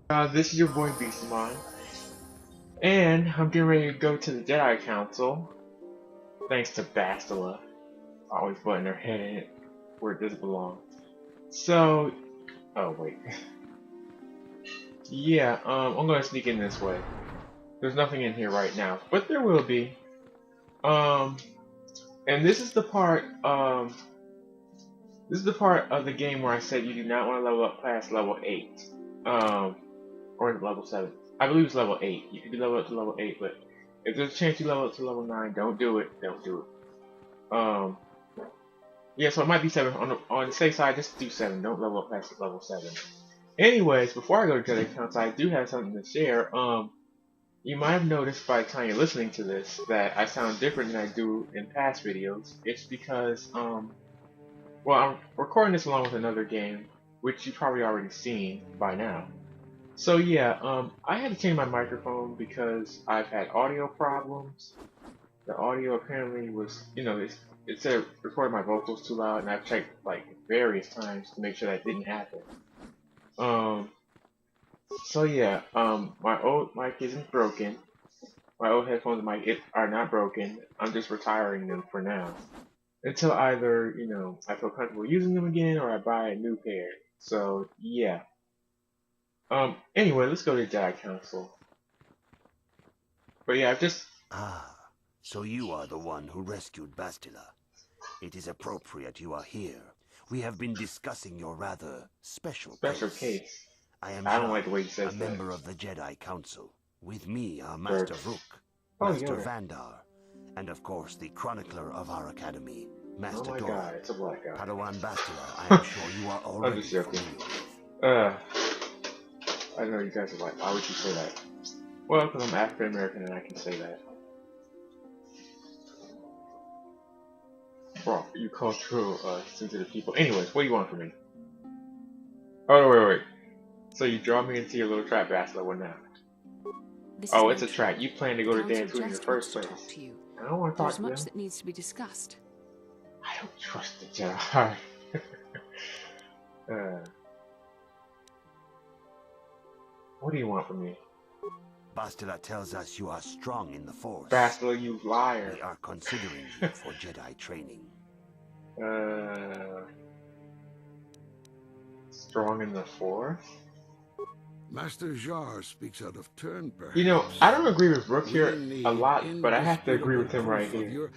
This is your boy Beastamon, and I'm getting ready to go to the Jedi Council, thanks to Bastila, always putting her head in it where it doesn't belong. So, oh wait, yeah, I'm gonna sneak in this way. There's nothing in here right now, but there will be. Um, and this is the part, this is the part of the game where I said you do not want to level up past level 8, or level 7. I believe it's level 8. You can level up to level 8, but if there's a chance you level up to level 9, don't do it. Don't do it. Yeah, so it might be 7. On the safe side, just do 7. Don't level up past level 7. Anyways, before I go to Jedi Council, I do have something to share. You might have noticed by the time you're listening to this that I sound different than I do in past videos. It's because, well, I'm recording this along with another game, which you've probably already seen by now. So yeah, I had to change my microphone because I've had audio problems. The audio apparently was, it said recorded my vocals too loud, and I've checked like various times to make sure that didn't happen. So yeah, my old mic isn't broken. My old headphones mic are not broken. I'm just retiring them for now. Until either, I feel comfortable using them again or I buy a new pair. So yeah. Anyway, let's go to Jedi Council. But yeah, I've just... Ah, so you are the one who rescued Bastila. It is appropriate you are here. We have been discussing your rather special case. I am I don't like the way he says a that. member of the Jedi Council. With me are Master Rook, Master Vandar, and of course the chronicler of our academy, Master Dor. God, it's a black guy. Padawan Bastila, I am sure you are already familiar with. I know you guys are like, why would you say that? Well, because I'm African American and I can say that. Well, you cultural sensitive people. Anyways, what do you want from me? Oh, wait. So you draw me into your little trap, Bastila. What now? Oh, it's a trap. You plan to go to Dantooine in the first place. I don't want to talk to them. There's much that needs to be discussed. I don't trust the Jedi. What do you want from me? Bastila tells us you are strong in the Force. Bastila, you liar. We are considering you for Jedi training. Strong in the Force? Master Jar speaks out of turn, perhaps. I don't agree with Rook here a lot, but I have to agree with him right here.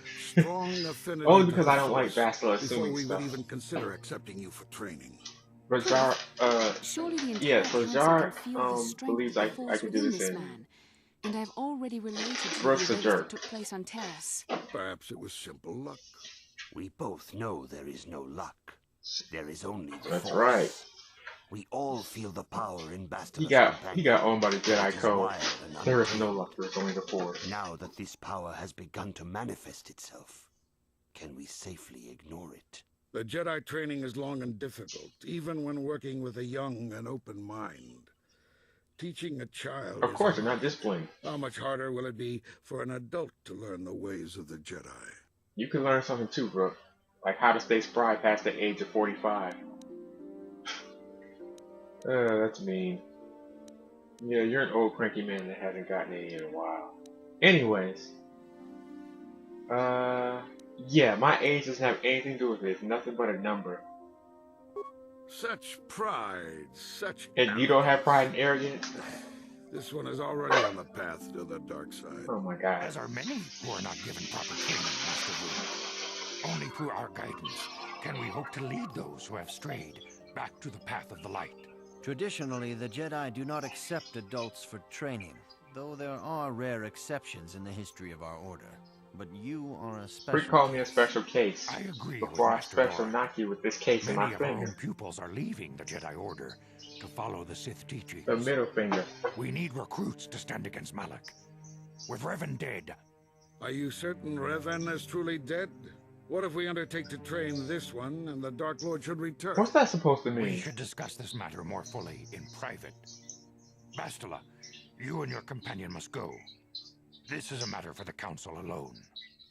Only because I don't like Bastila assuming we stuff. would even consider accepting you for training. But Jar, yeah, so Jar believes I can do this in. And I've already related to Rook's the a events jerk. that took place on Terrace. Perhaps it was simple luck. We both know there is no luck. There is only the That's Force. right. We all feel the power in Bastila's He got owned by the Jedi Code. There is no untamed. luck, there is only the Force. Now that this power has begun to manifest itself, can we safely ignore it? The Jedi training is long and difficult, even when working with a young and open mind. Teaching a child... Of course, they're not disciplined. How much harder will it be for an adult to learn the ways of the Jedi? You can learn something too, Brooke. Like how to stay spry past the age of 45. That's mean. Yeah, you're an old cranky man that hasn't gotten any in a while. Anyways. Yeah, my age doesn't have anything to do with it. It's nothing but a number. Such pride, such... And you don't have pride and arrogance? This one is already on the path to the dark side. Oh my god. As are many who are not given proper training, Master Wu. Only through our guidance can we hope to lead those who have strayed back to the path of the light. Traditionally, the Jedi do not accept adults for training, though there are rare exceptions in the history of our order. But you are a special Quit calling me a special case. I agree before I with Master special Dor. knock you with this case in my Many of our finger. own pupils are leaving the Jedi Order to follow the Sith teachings. The middle finger. We need recruits to stand against Malak. With Revan dead, Are you certain Revan is truly dead? What if we undertake to train this one and the Dark Lord should return? What's that supposed to we mean? should discuss this matter more fully in private. Bastila, you and your companion must go. This is a matter for the Council alone.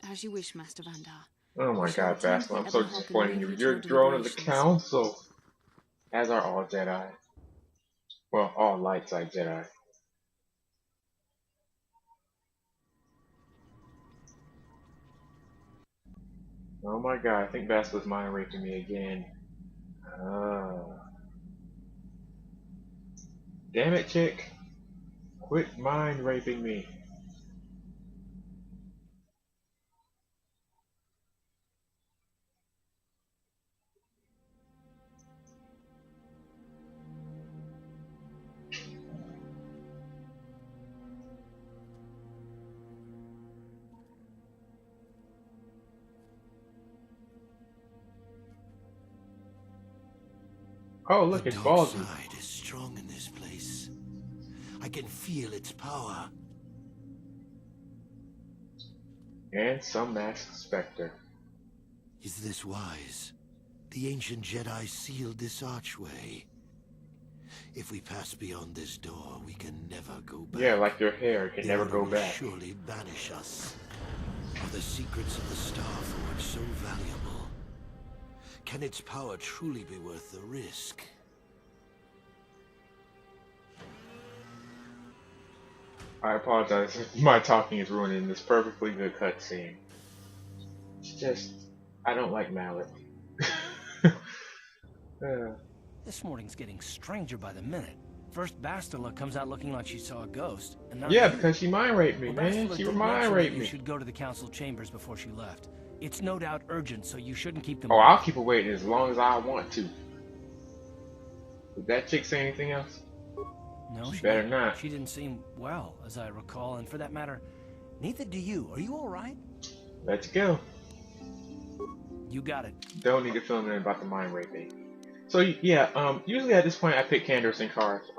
As you wish, Master Vandar. Oh my god, Bastila, I'm so disappointed in you. You're drone of the Council. As are all Jedi. Well, all light side Jedi. Oh my god, I think Bastila's mind raping me again. Damn it, chick. Quit mind raping me. Oh, look, The it's dark Ballsy. side is strong in this place. I can feel its power. And some masked specter. Is this wise? The ancient Jedi sealed this archway. If we pass beyond this door, we can never go back. Yeah, like your hair can The never Order go will back. surely banish us. Are the secrets of the Star Forge so valuable? Can its power truly be worth the risk? I apologize if my talking is ruining this perfectly good cutscene. It's just, I don't like Malik. This morning's getting stranger by the minute. First Bastila comes out looking like she saw a ghost, and now Yeah, you. because she mind raped me, Well, man. Bastila She did mind mention raped that you me. should go to the council chambers before she left. It's no doubt urgent, so you shouldn't keep them. Oh, I'll keep her waiting as long as I want to. Did that chick say anything else? No, she Better didn't. not. She didn't seem well, as I recall, and for that matter, neither do you. Are you all right? Let's go. You got it. Don't need to film in about the mind raping. So yeah, usually at this point I pick Candace and cards.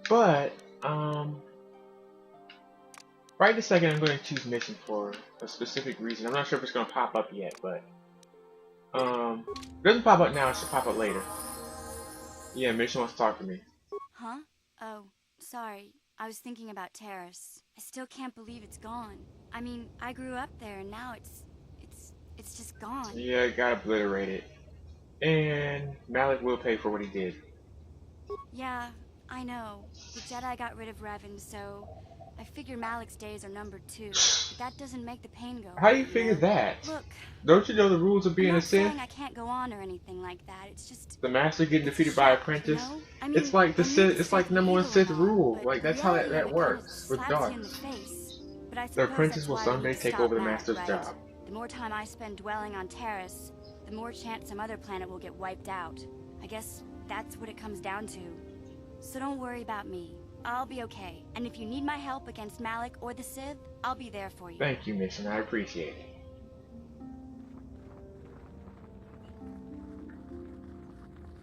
But right this second I'm going to choose mission for a specific reason. I'm not sure if it's going to pop up yet, but it doesn't pop up now. It should pop up later. Yeah, mission wants to talk to me. Huh? Oh, sorry. I was thinking about Terrace. I still can't believe it's gone. I mean, I grew up there and now it's just gone. Yeah, it got obliterated. And Malik will pay for what he did. Yeah, I know. The Jedi got rid of Revan, so I figure Malik's days are numbered too. But that doesn't make the pain go away. How do you figure that? Look, Don't you know the rules of being I'm a not Sith? saying I can't go on or anything like that. It's just The master getting defeated by apprentice. you know? I mean, It's like the I mean, Sith. It's like number one evil Sith and all, rule. but Like the that's how reality of that it works with kind of slaps you in darks. the face. But I The suppose apprentice that's will why we someday need to take stop over the Malik, master's right? job. The more time I spend dwelling on Terrace, the more chance some other planet will get wiped out. I guess that's what it comes down to. So don't worry about me. I'll be okay. And if you need my help against Malik or the Sith, I'll be there for you. Thank you, Mission. I appreciate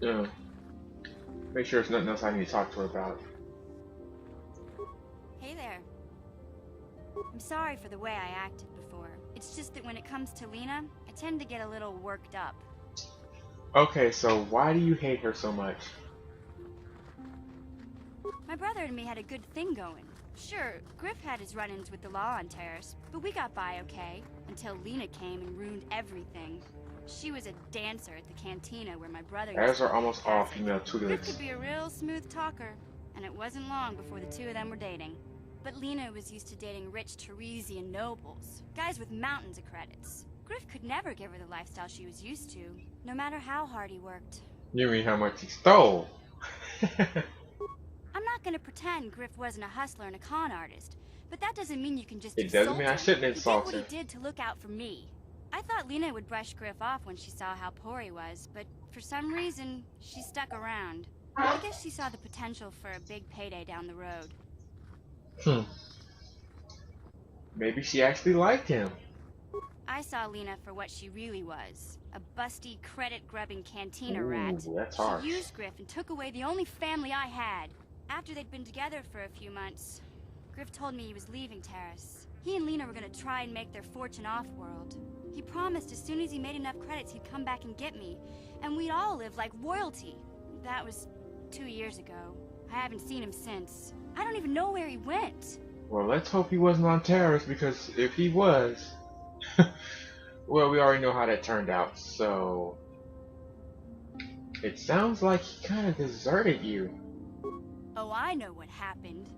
it. Make sure there's nothing else I need to talk to her about. Hey there. I'm sorry for the way I acted before. It's just that when it comes to Lena, I tend to get a little worked up. Okay, so why do you hate her so much? My brother and me had a good thing going. Sure, Griff had his run-ins with the law on Terrace, but we got by okay, until Lena came and ruined everything. She was a dancer at the cantina where my brother used As to are almost all pass it. female Griff tutors. could be a real smooth talker, and it wasn't long before the two of them were dating. But Lena was used to dating rich Teresian nobles, guys with mountains of credits. Griff could never give her the lifestyle she was used to, no matter how hard he worked. You mean how much he stole? I'm not gonna pretend Griff wasn't a hustler and a con artist, but that doesn't mean you can just It insult doesn't mean I him. shouldn't He did insult what him. he did to look out for me. I thought Lena would brush Griff off when she saw how poor he was, but for some reason, she stuck around. I guess she saw the potential for a big payday down the road. Maybe she actually liked him. I saw Lena for what she really was. A busty, credit-grubbing cantina Ooh, rat. that's harsh. She used Griff and took away the only family I had. After they'd been together for a few months, Griff told me he was leaving Terrace. He and Lena were gonna try and make their fortune off-world. He promised as soon as he made enough credits he'd come back and get me, and we'd all live like royalty. That was 2 years ago. I haven't seen him since. I don't even know where he went. Well, let's hope he wasn't on Terrace, because if he was, well, we already know how that turned out, so It sounds like he kind of deserted you. Oh, I know what happened.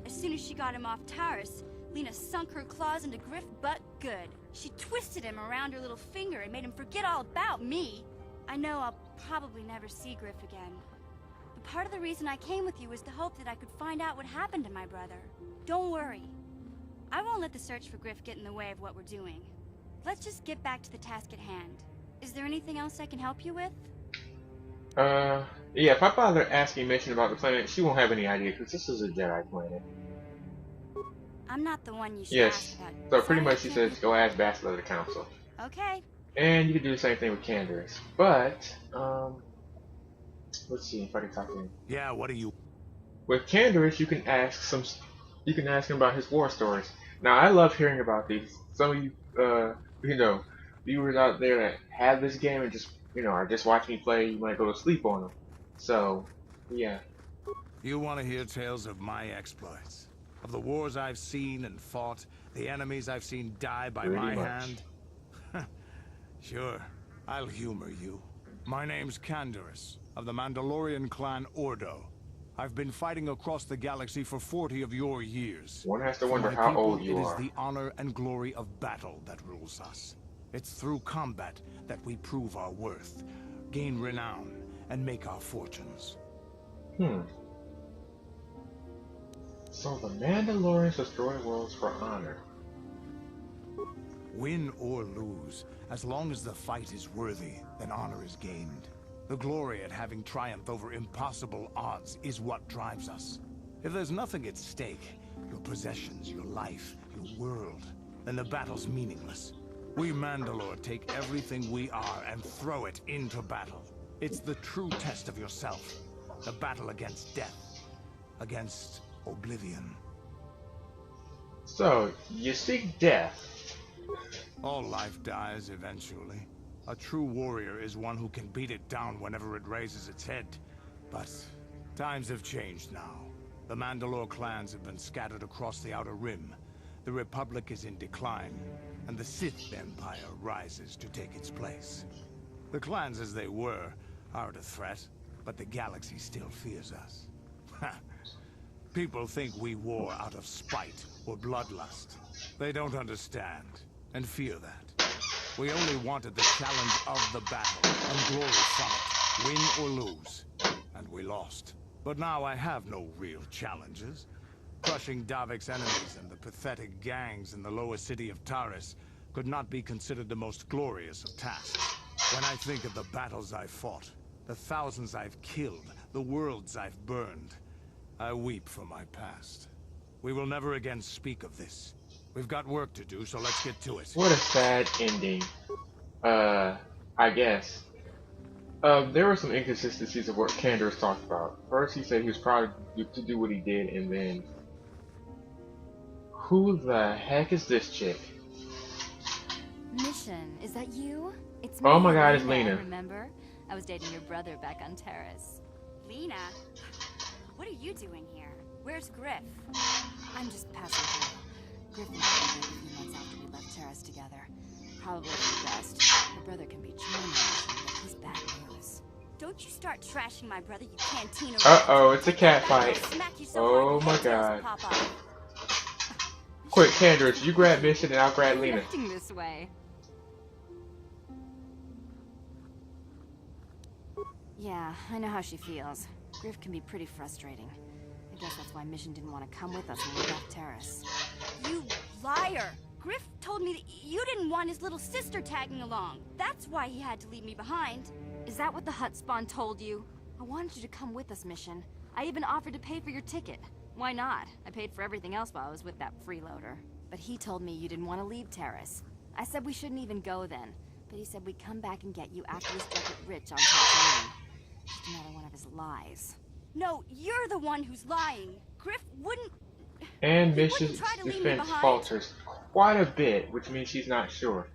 As soon as she got him off Taurus, Lena sunk her claws into Griff butt good. She twisted him around her little finger and made him forget all about me. I know I'll probably never see Griff again. But part of the reason I came with you was to hope that I could find out what happened to my brother. Don't worry. I won't let the search for Griff get in the way of what we're doing. Let's just get back to the task at hand. Is there anything else I can help you with? Yeah, if I bother asking Mission about the planet, she won't have any idea, because this is a Jedi planet. I'm not the one you should Yes, ask about. so pretty Sorry, much she I says, can't- go ask Bastila of the Council. Okay. And you can do the same thing with Candace. But, let's see if I can talk to him. Yeah, what are you? With Candace, you can ask him about his war stories. Now, I love hearing about these. Some of you, viewers out there that have this game and just, are just watching me play, you might go to sleep on them. So, yeah. You want to hear tales of my exploits? Of the wars I've seen and fought, the enemies I've seen die by Pretty my much. hand? Sure, I'll humor you. My name's Candace, of the Mandalorian clan Ordo. I've been fighting across the galaxy for 40 of your years. One has to For wonder my how people, old you It are. is the honor and glory of battle that rules us. It's through combat that we prove our worth, gain renown, and make our fortunes. So the Mandalorians destroy worlds for honor. Win or lose, as long as the fight is worthy, then honor is gained. The glory at having triumphed over impossible odds is what drives us. If there's nothing at stake, your possessions, your life, your world, then the battle's meaningless. We Mandalore take everything we are and throw it into battle. It's the true test of yourself. The battle against death. Against oblivion. So, you seek death. All life dies eventually. A true warrior is one who can beat it down whenever it raises its head. But times have changed now. The Mandalore clans have been scattered across the Outer Rim. The Republic is in decline, and the Sith Empire rises to take its place. The clans as they were aren't a threat, but the galaxy still fears us. People think we war out of spite or bloodlust. They don't understand, and fear that. We only wanted the challenge of the battle, and glory from it, win or lose. And we lost. But now I have no real challenges. Crushing Davik's enemies and the pathetic gangs in the lower city of Taurus could not be considered the most glorious of tasks. When I think of the battles I've fought, the thousands I've killed, the worlds I've burned, I weep for my past. We will never again speak of this. We've got work to do, so let's get to it. What a sad ending. I guess. There were some inconsistencies of what Candace talked about. First, he said he was proud to do what he did, and then... Who the heck is this chick? Mission, is that you? It's me. Oh my god, it's Lena. Remember? I was dating your brother back on Taurus. Lena? What are you doing here? Where's Griff? I'm just passing through. Griff and I were a few months after we left Taurus together. Probably for the best. Your brother can be charming, but he's bad news. Don't you start trashing my brother, you cantina. Uh-oh, it's a cat fight. Oh my god. Quick, Candace, you grab Mission and I'll grab Lena. Acting this way. Yeah, I know how she feels. Griff can be pretty frustrating. I guess that's why Mission didn't want to come with us when we left Taurus. You liar! Griff told me that you didn't want his little sister tagging along. That's why he had to leave me behind. Is that what the Hutt spawn told you? I wanted you to come with us, Mission. I even offered to pay for your ticket. Why not? I paid for everything else while I was with that freeloader. But he told me you didn't want to leave Taurus. I said we shouldn't even go then. But he said we'd come back and get you after we struck it rich on Taurus. Just another one of his lies. No, you're the one who's lying. Griff wouldn't... And Mission's defense falters quite a bit, which means she's not sure.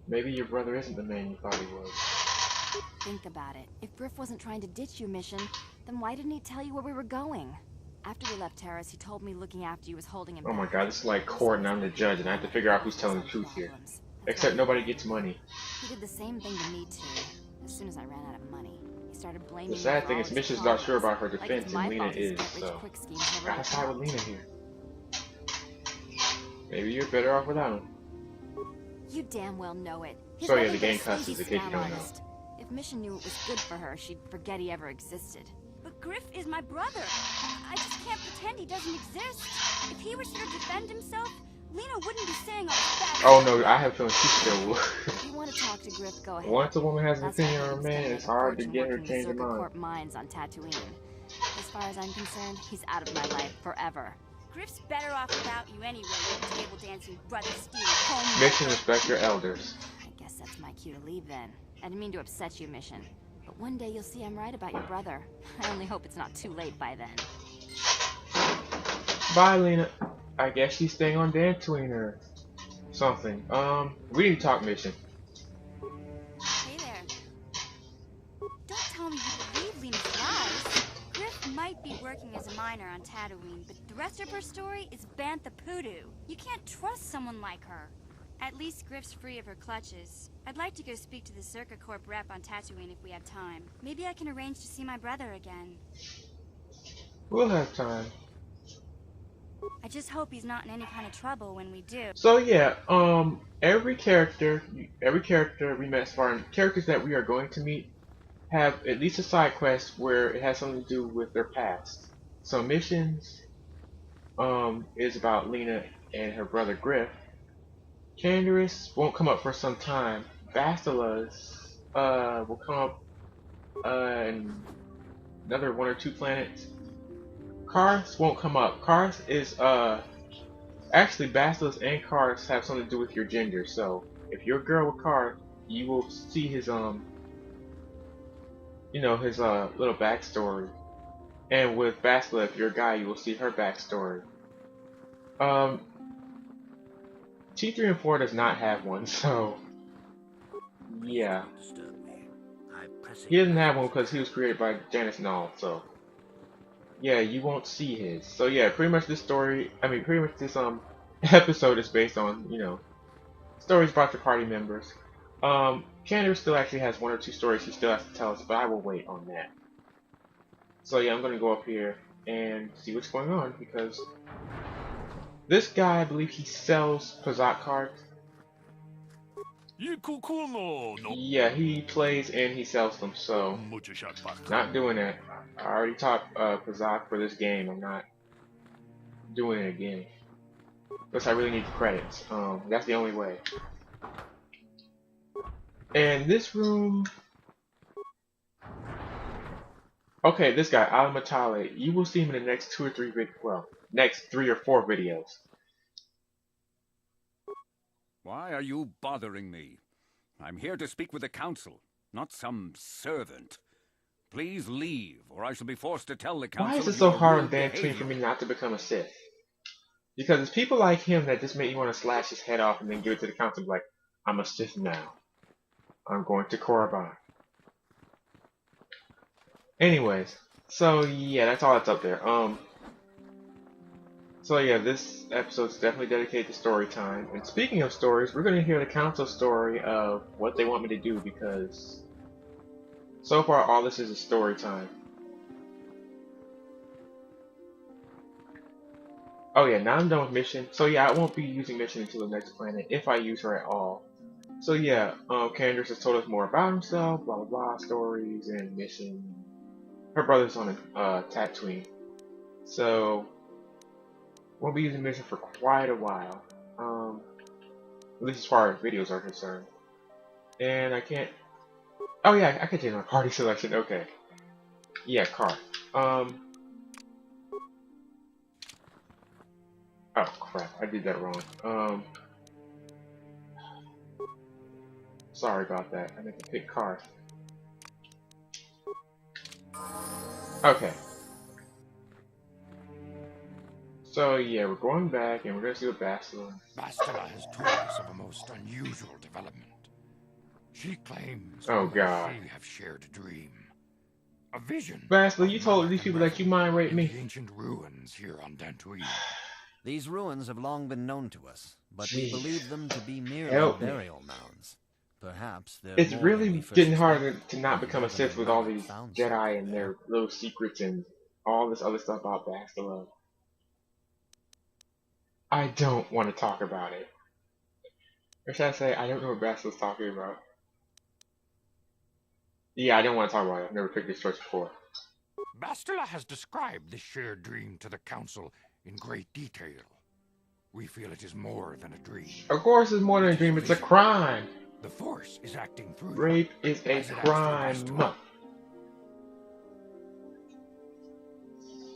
Maybe your brother isn't the man you thought he was. Think about it. If Griff wasn't trying to ditch you, Mission, then why didn't he tell you where we were going? After we left Taurus, he told me looking after you was holding him back. Oh my god, this is like court and I'm the judge and I have to figure out who's telling the truth here. Except nobody gets money. He did the same thing to me too. As soon as I ran out of money, he started blaming The me sad for thing all is his Mission's not sure about her problems. defense, like and Lena my is, fault his so get-rich-quick schemes never gotta worked side with out. Lena here. Maybe you're better off without him. You damn well know it. He's So yeah, nothing the but a game cusses sleazy in case you scam don't know. artist. If Mission knew it was good for her, she'd forget he ever existed. But Griff is my brother. I just can't pretend he doesn't exist. If he was here to defend himself, Lena wouldn't be saying all that. Oh no, I have a feeling she still will. If you want to talk to Griff, go ahead. Once a woman has an That's opinion why on a he's man, gonna it's make a hard to fortune get her to working change her Circa mind. Corp mines on Dantooine. As far as I'm concerned, he's out of my life forever. Griff's better off without you anyway, you table dancing, brother stealing, home. Mission, respect your elders. I guess that's my cue to leave then. I didn't mean to upset you, Mission. But one day you'll see I'm right about your brother. I only hope it's not too late by then. Bye, Lena. I guess she's staying on Dantooine or something. We need to talk, Mission. Hey there. Don't tell me you believe Lena's lies. Griff might be working as a miner on Tatooine, but the rest of her story is Bantha Poodoo. You can't trust someone like her. At least Griff's free of her clutches. I'd like to go speak to the Circa Corp rep on Tatooine if we have time. Maybe I can arrange to see my brother again. We'll have time. I just hope he's not in any kind of trouble when we do. So yeah, every character we met so far, and characters that we are going to meet, have at least a side quest where it has something to do with their past. So Missions, is about Lena and her brother Griff. Candace won't come up for some time. Bastila's will come up in another 1 or 2 planets. Karth won't come up. Karth is actually Bastila's and Karth have something to do with your gender. So if you're a girl with Karth, you will see his you know, his little backstory. And with Bastila, if you're a guy, you will see her backstory. T3 and 4 does not have one, so yeah. He doesn't have one because he was created by Janice Null, so yeah, you won't see his. So yeah, pretty much this story, pretty much this episode is based on, you know, stories about your party members. Candace still actually has 1 or 2 stories she still has to tell us, but I will wait on that. So yeah, I'm gonna go up here and see what's going on, because this guy, I believe he sells Pazak cards. Yeah, he plays and he sells them, so not doing that. I already taught Pazak for this game. I'm not doing it again. Plus I really need the credits. That's the only way. And this room, okay, this guy, Alamatale, you will see him in the next 2 or 3 next 3 or 4 videos. Why are you bothering me? I'm here to speak with the council, not some servant. Please leave, or I shall be forced to tell the council. Why is it so hard on Dantooine for me not to become a Sith? Because it's people like him that just make you want to slash his head off and then give it to the council and be like, I'm a Sith now. I'm going to Korriban. Anyways, so yeah, that's all that's up there. So yeah, this episode is definitely dedicated to story time. And speaking of stories, we're going to hear the council story of what they want me to do, because so far all this is story time. Oh yeah, now I'm done with Mission. So yeah, I won't be using Mission until the next planet, if I use her at all. So yeah, Candace has told us more about himself, blah blah blah, stories and Mission. Her brother's on Tatooine. So we'll be using Mission for quite a while. At least as far as videos are concerned. And I can't, oh yeah, I can change my party selection, okay. Yeah, car. Oh crap, I did that wrong. Sorry about that, I meant to pick car. Okay. So yeah, we're going back and we're gonna see what Bastila. Bastila has told us of a most unusual development. She claims oh god, we have shared a dream. A vision. Bastila, you told these people that you mind rape me. The ancient ruins here on Dantooine. These ruins have long been known to us. but we believe them to be merely Help me. burial mounds. Perhaps they're It's more really than we first getting harder expected. to not become a Sith with all these Found Jedi something and there. their little secrets and all this other stuff about Bastila. I don't want to talk about it. Or should I say, I don't know what Bastila's talking about. Yeah, I don't want to talk about it. I've never picked this choice before. Bastila has described this shared dream to the Council in great detail. We feel it is more than a dream. Of course it's more than a dream, it's a crime! The Force is acting through Rape you, is a as it acts through crime. Bastila.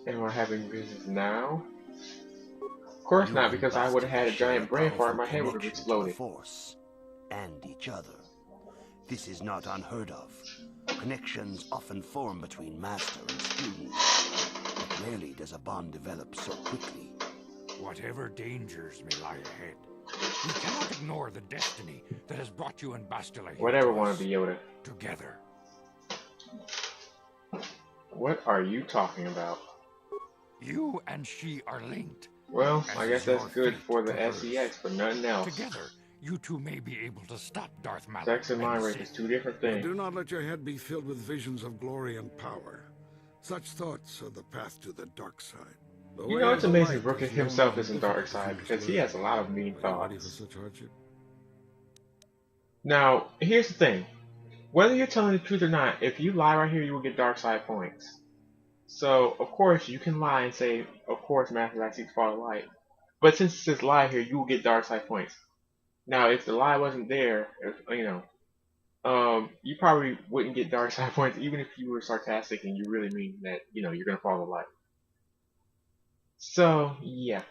And we're having business now? Of course not, because I would have had a giant brain fart and my head would have exploded. Force and each other. This is not unheard of. Connections often form between master and student, but rarely does a bond develop so quickly. Whatever dangers may lie ahead, we cannot ignore the destiny that has brought you and Bastila here Whatever to one us, of the Yoda. together. What are you talking about? You and she are linked. Well, as I is guess that's your good fate for the to hers. SEX, but nothing else. Together, you two may be able to stop Darth Malak. Sex and mind the rape is Sith. two different But things. do not let your head be filled with visions of glory and power. Such thoughts are the path to the dark side. The You way know, of it's the amazing light Brooke is the himself only isn't dark difficult side, thing to because he learn. has a lot of mean Are you ready for thoughts. such hardship? Now, here's the thing. Whether you're telling the truth or not, if you lie right here, you will get dark side points. So, of course, you can lie and say, of course, Master, I seek Father Light. But since it says lie here, you will get dark side points. Now, if the lie wasn't there, you probably wouldn't get dark side points, even if you were sarcastic and you really mean that, you're gonna follow light. So, yeah.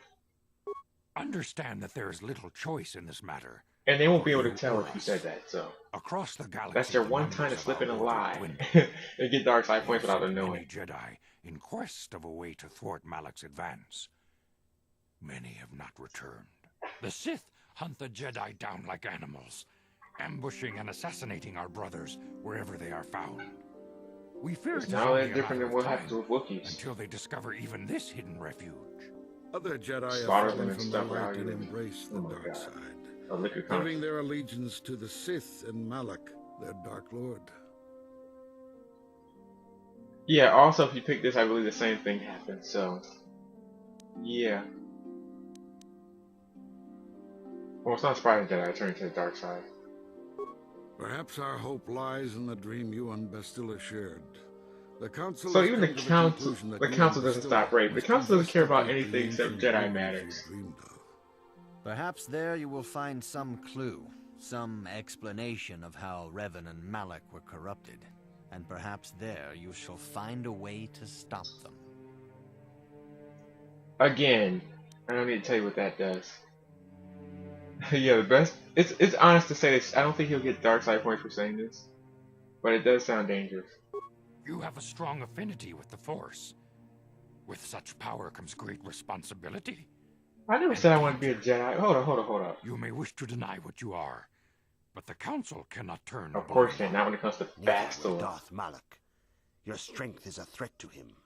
Understand that there is little choice in this matter. And they won't be for able to you tell or if you us. said that, so. Across the galaxy, That's your the one numbers time to of slip our in a order lie. dwindle. And get dark side We points have without them sent knowing. many Jedi in quest of a way to thwart Malak's advance. Many have not returned. The Sith hunt the Jedi down like animals, ambushing and assassinating our brothers wherever they are found. We fear it It's is not only that a different matter than of what happens time with Wookiees. until they discover even this hidden refuge. Other Jedi have Slaughter them fallen and from the stuff light out and here. embraced the Oh my dark God. side, A liquor giving conscience. their allegiance to the Sith and Malak, their Dark Lord. Yeah, also if you pick this, I believe the same thing happened, so. Yeah. Well, it's not surprising that I turned to the dark side. Perhaps our hope lies in the dream you and Bastila shared. The Council So has even the come to council, conclusion that the you council and doesn't Bastila stop rape. The must council doesn't care about investigate the anything except ancient Jedi ruins matters. you dreamed of. Perhaps there you will find some clue, some explanation of how Revan and Malak were corrupted. And perhaps there you shall find a way to stop them. Again, I don't need to tell you what that does. Yeah, the best. It's honest to say this. I don't think he'll get dark side points for saying this, but it does sound dangerous. You have a strong affinity with the Force. With such power comes great responsibility. I never said I wanted to be a Jedi. Hold up. You may wish to deny what you are, but the Council cannot turn a Of course, blind not when it comes to Neither will Bastila. Darth Malak. Your strength is a threat to him.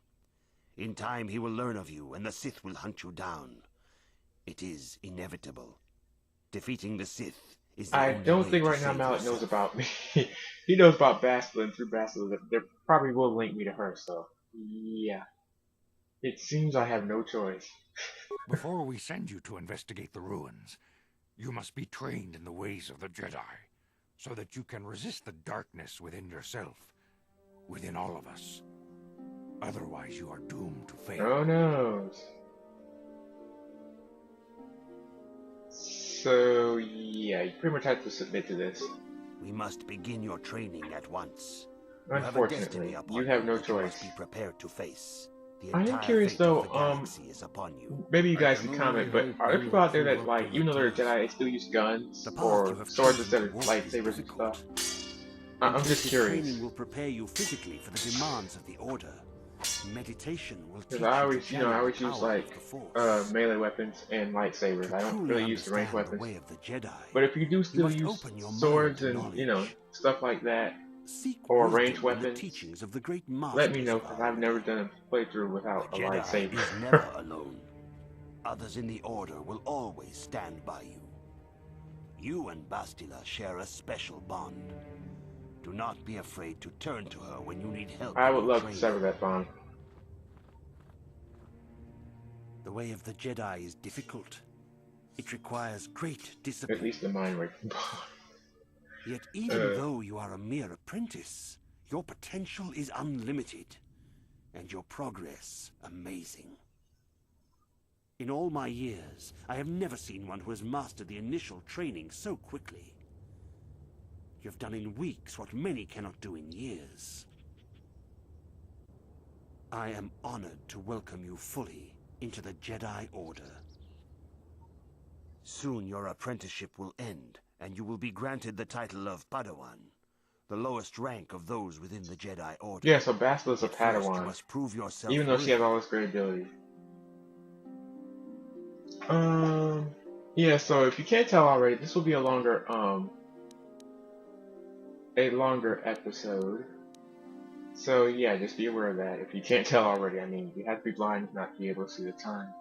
In time he will learn of you, and the Sith will hunt you down. It is inevitable. Defeating the Sith is the I only don't way think to right now save Malik knows yourself. about me. He knows about Bastila, and through Bastila, they probably will link me to her, so. Yeah. It seems I have no choice. Before we send you to investigate the ruins, you must be trained in the ways of the Jedi, so that you can resist the darkness within yourself, within all of us. Otherwise, you are doomed to fail. Oh no. So, yeah, you pretty much have to submit to this. We must begin your training at once. You have a Unfortunately, destiny upon you have no that you must choice. be prepared to face. The I am entire curious fate though, of the galaxy is upon you. maybe you guys I can can comment, only but hope are there you people out there will that, prove like, up to even the though they're task. Jedi, they still use guns The path or you have swords chosen instead to of walk is lightsabers and difficult. stuff? I'm Until just this curious. training will prepare you physically for the demands of the Order. Meditation will teach Because you I to always, channel the use, power like, of the Force. melee weapons and lightsabers. To I don't truly really use the ranged understand the weapons. way of the Jedi, But if you do still must use open your mind swords to and, knowledge. stuff like that, Seek or wisdom ranged in the weapons, teachings of the great masters let me know, of because our I've never Order. done a playthrough without The a Jedi lightsaber. is never alone. Others in the Order will always stand by you. You and Bastila share a special bond. Do not be afraid to turn to her when you need help. I would love to sever that bond. The way of the Jedi is difficult. It requires great discipline. At least the mind rape bond. Yet even though you are a mere apprentice, your potential is unlimited, and your progress amazing. In all my years, I have never seen one who has mastered the initial training so quickly. You've done in weeks what many cannot do in years. I am honored to welcome you fully into the Jedi Order. Soon your apprenticeship will end, and you will be granted the title of Padawan, the lowest rank of those within the Jedi Order. Yeah, so Bastila's a At first, Padawan, you must prove yourself even though she worthy. has all this great ability. Yeah, so if you can't tell already, this will be a longer episode. So yeah, just be aware of that. If you can't tell already, I mean, you have to be blind not to be able to see the time.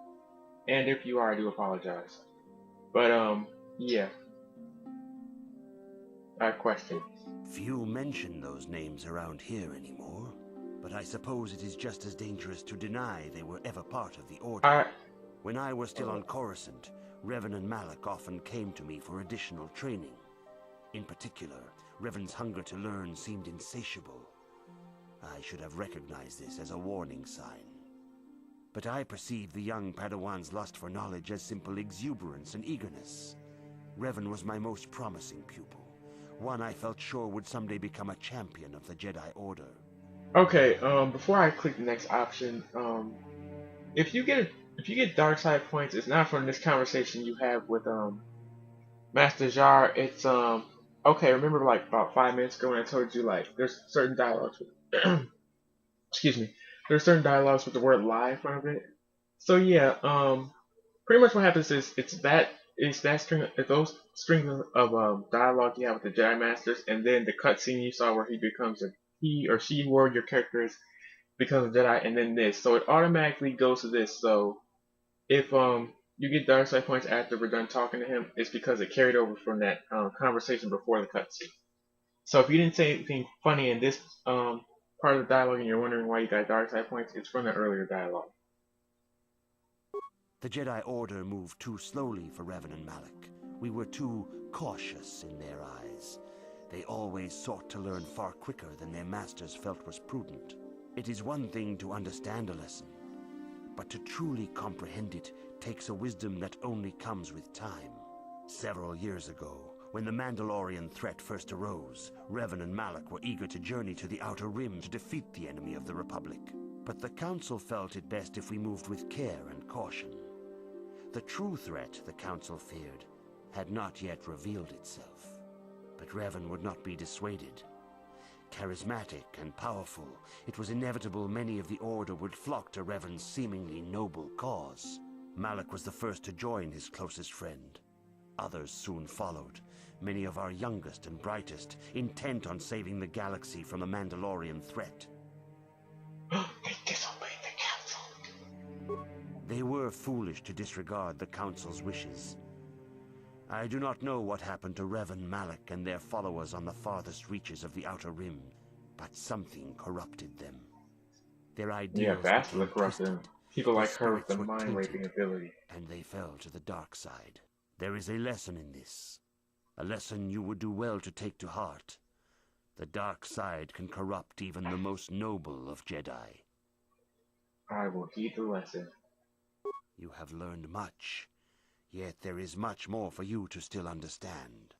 And if you are, I do apologize. But yeah. I have questions. Few mention those names around here anymore, but I suppose it is just as dangerous to deny they were ever part of the Order. When I was still on Coruscant, Revan and Malak often came to me for additional training. In particular, Revan's hunger to learn seemed insatiable. I should have recognized this as a warning sign. But I perceived the young Padawan's lust for knowledge as simple exuberance and eagerness. Revan was my most promising pupil, one I felt sure would someday become a champion of the Jedi Order. Okay, before I click the next option, if you get dark side points, it's not from this conversation you have with Master Jar. It's okay. Remember, like about 5 minutes ago when I told you like there's certain dialogues with excuse me, there's certain dialogues with the word "lie" in front of it. So yeah, pretty much what happens is it's that string, those strings of dialogue you have with the Jedi Masters, and then the cutscene you saw where he or she, whoever your character is, becomes a Jedi, and then this. So it automatically goes to this. So if you get dark side points after we're done talking to him, it's because it carried over from that conversation before the cutscene. So if you didn't say anything funny in this part of the dialogue and you're wondering why you got dark side points, it's from the earlier dialogue. The Jedi Order moved too slowly for Revan and Malak. We were too cautious in their eyes. They always sought to learn far quicker than their masters felt was prudent. It is one thing to understand a lesson, but to truly comprehend it takes a wisdom that only comes with time. Several years ago, when the Mandalorian threat first arose, Revan and Malak were eager to journey to the Outer Rim to defeat the enemy of the Republic. But the Council felt it best if we moved with care and caution. The true threat, the Council feared, had not yet revealed itself. But Revan would not be dissuaded. Charismatic and powerful, it was inevitable many of the Order would flock to Revan's seemingly noble cause. Malak was the first to join his closest friend. Others soon followed, many of our youngest and brightest, intent on saving the galaxy from the Mandalorian threat. They disobeyed the Council. They were foolish to disregard the Council's wishes. I do not know what happened to Revan, Malak, and their followers on the farthest reaches of the Outer Rim, but something corrupted them. Their ideals Bastila corrupted them. People like her with the spirits were mind-raping tainted, ability. and they fell to the dark side. There is a lesson in this, a lesson you would do well to take to heart. The dark side can corrupt even the most noble of Jedi. I will heed the lesson. You have learned much, yet there is much more for you to still understand.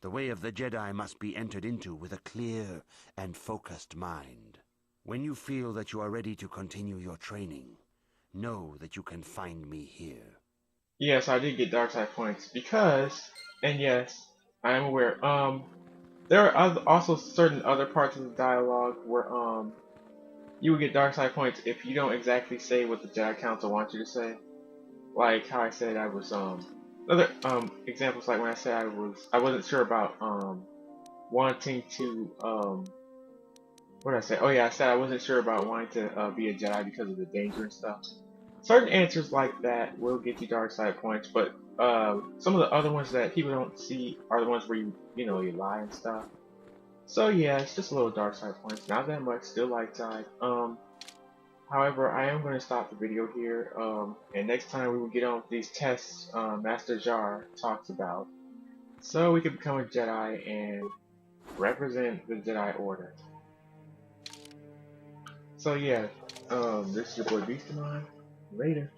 The way of the Jedi must be entered into with a clear and focused mind. When you feel that you are ready to continue your training, know that you can find me here. Yes, I did get dark side points because, and yes, I am aware. There are also certain other parts of the dialogue where you would get dark side points if you don't exactly say what the Jedi Council wants you to say. Like how I said I was other examples, like when I said I wasn't sure about wanting to what did I say? Oh yeah, I said I wasn't sure about wanting to be a Jedi because of the danger and stuff. Certain answers like that will get you dark side points, but Some of the other ones that people don't see are the ones where you lie and stuff. So yeah, it's just a little dark side points. Not that much, still light side. However, I am going to stop the video here. And next time we will get on with these tests Master Jar talks about, so we can become a Jedi and represent the Jedi Order. So yeah, this is your boy Beastamon. Later.